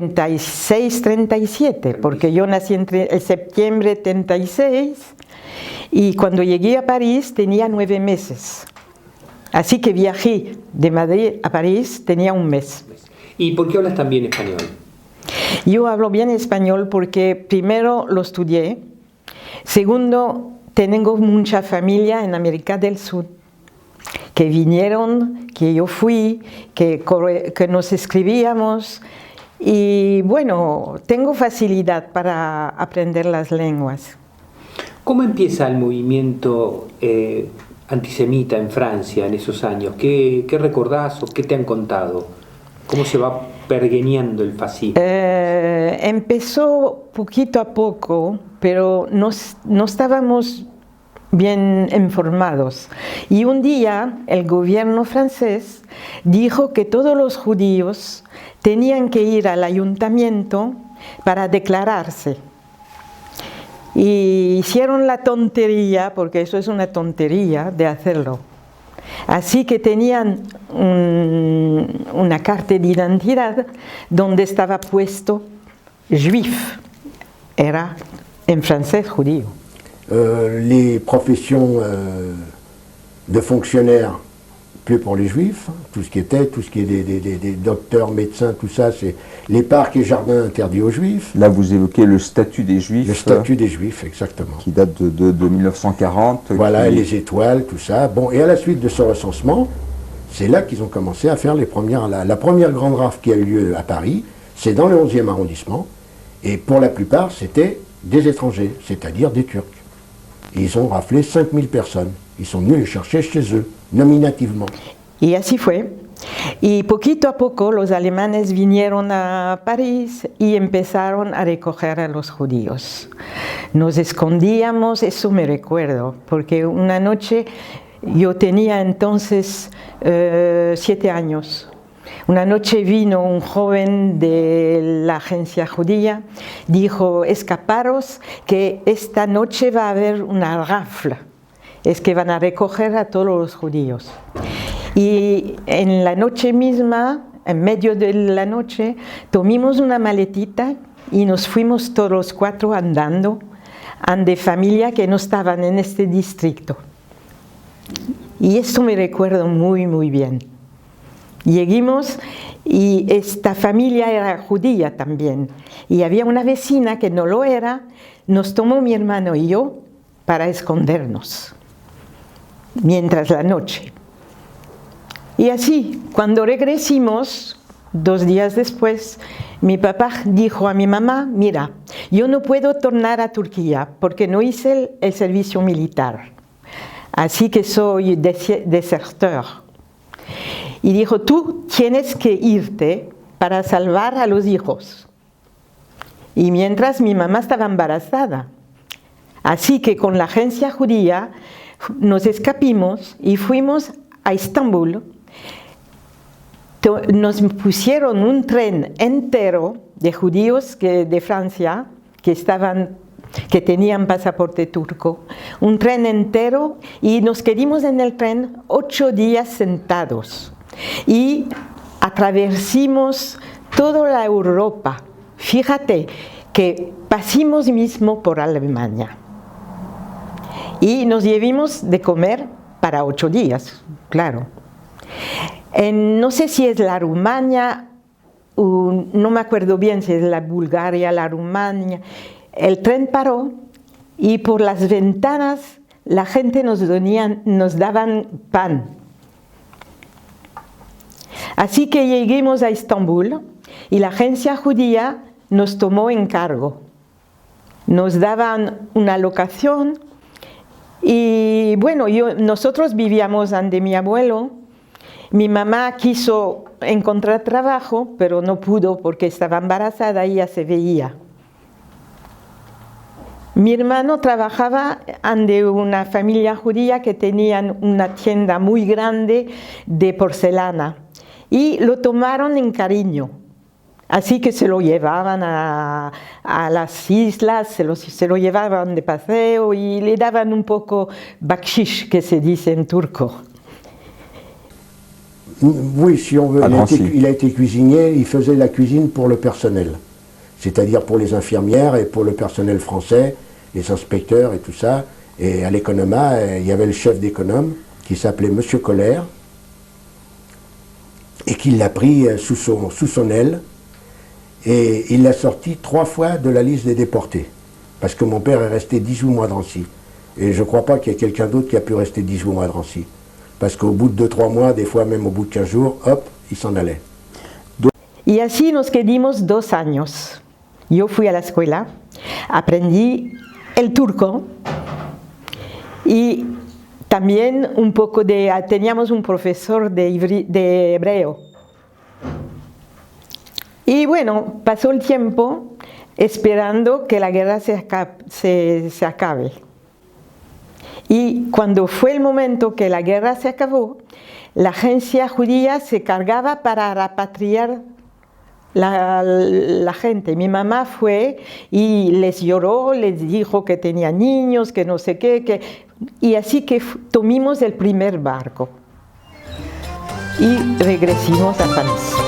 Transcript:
36, 37, porque yo nací en septiembre 36 y cuando llegué a París tenía 9 meses. Así que viajé de Madrid a París, tenía un mes. ¿Y por qué hablas tan bien español? Yo hablo bien español porque primero lo estudié, segundo, tengo mucha familia en América del Sur, que vinieron, que yo fui, que nos escribíamos y bueno, tengo facilidad para aprender las lenguas. ¿Cómo empieza el movimiento antisemita en Francia en esos años? ¿Qué recordás o qué te han contado? ¿Cómo se va pergeñando el fascismo? Empezó poquito a poco, pero no estábamos bien informados. Y un día el gobierno francés dijo que todos los judíos tenían que ir al ayuntamiento para declararse. Y hicieron la tontería, porque eso es una tontería de hacerlo. Así que tenían una carta de identidad donde estaba puesto juif, era en francés judío. Les professions de fonctionnaires, plus pour les juifs, tout ce qui est des docteurs, médecins, tout ça, c'est les parcs et jardins interdits aux juifs. Là, vous évoquez le statut des juifs. Le statut des juifs, exactement. Qui date de 1940. Voilà, les étoiles, tout ça. Bon, et à la suite de ce recensement, c'est là qu'ils ont commencé à faire la première grande rafle qui a eu lieu à Paris, c'est dans le 11e arrondissement, et pour la plupart, c'était des étrangers, c'est-à-dire des Turcs. Et ils ont raflé 5000 personnes. Ils sont venus les chercher chez eux, nominativement. Y así fue. Y poquito a poco los alemanes vinieron a París y empezaron a recoger a los judíos. Nos escondíamos, eso me recuerdo, porque una noche, yo tenía entonces 7 años. Una noche vino un joven de la agencia judía, dijo, escaparos que esta noche va a haber una rafla, es que van a recoger a todos los judíos. Y en la noche misma, en medio de la noche, tomamos una maletita y nos fuimos todos los 4 andando, de familia que no estaban en este distrito. Y esto me recuerdo muy, muy bien. Llegamos y esta familia era judía también. Y había una vecina que no lo era, nos tomó mi hermano y yo para escondernos, mientras la noche. Y así, cuando regresamos, 2 días después, mi papá dijo a mi mamá, mira, yo no puedo tornar a Turquía porque no hice el servicio militar, así que soy desertor. Y dijo, tú tienes que irte para salvar a los hijos. Y mientras mi mamá estaba embarazada. Así que con la agencia judía nos escapamos y fuimos a Estambul. Nos pusieron un tren entero de judíos de Francia que tenían pasaporte turco, un tren entero, y nos quedamos en el tren 8 días sentados y atravesamos toda la Europa. Fíjate que pasamos mismo por Alemania y nos llevamos de comer para 8 días, claro. No sé si es la Rumania, no me acuerdo bien si es la Bulgaria, la Rumania. El tren paró y por las ventanas la gente nos daban pan. Así que llegamos a Estambul y la agencia judía nos tomó en cargo. Nos daban una locación y bueno, nosotros vivíamos ante mi abuelo. Mi mamá quiso encontrar trabajo, pero no pudo porque estaba embarazada y ya se veía. Mi hermano trabajaba ante una familia judía que tenían una tienda muy grande de porcelana y lo tomaron en cariño. Así que se lo llevaban a las islas, se lo llevaban de paseo y le daban un poco bakshish, que se dice en turco. Oui, si on veut. À Drancy. Il a été cuisinier, il faisait la cuisine pour le personnel. C'est-à-dire pour les infirmières et pour le personnel français, les inspecteurs et tout ça. Et à l'économa, il y avait le chef d'économe qui s'appelait Monsieur Colère et qui l'a pris sous son aile. Et il l'a sorti 3 fois de la liste des déportés. Parce que mon père est resté 18 mois à Drancy. Et je ne crois pas qu'il y ait quelqu'un d'autre qui a pu rester 18 mois à Drancy. Parce qu'au bout de 2-3 mois, des fois même au bout de 15 jours, hop, il s'en allait. Y así nos quedamos 2 años. Yo fui a la escuela, aprendí el turco y también un poco teníamos un profesor de hebreo. Y bueno, pasó el tiempo esperando que la guerra se acabe. Y cuando fue el momento que la guerra se acabó, la agencia judía se cargaba para repatriar la gente. Mi mamá fue y les lloró, les dijo que tenía niños, que no sé qué, y así que tomamos el primer barco y regresamos a París.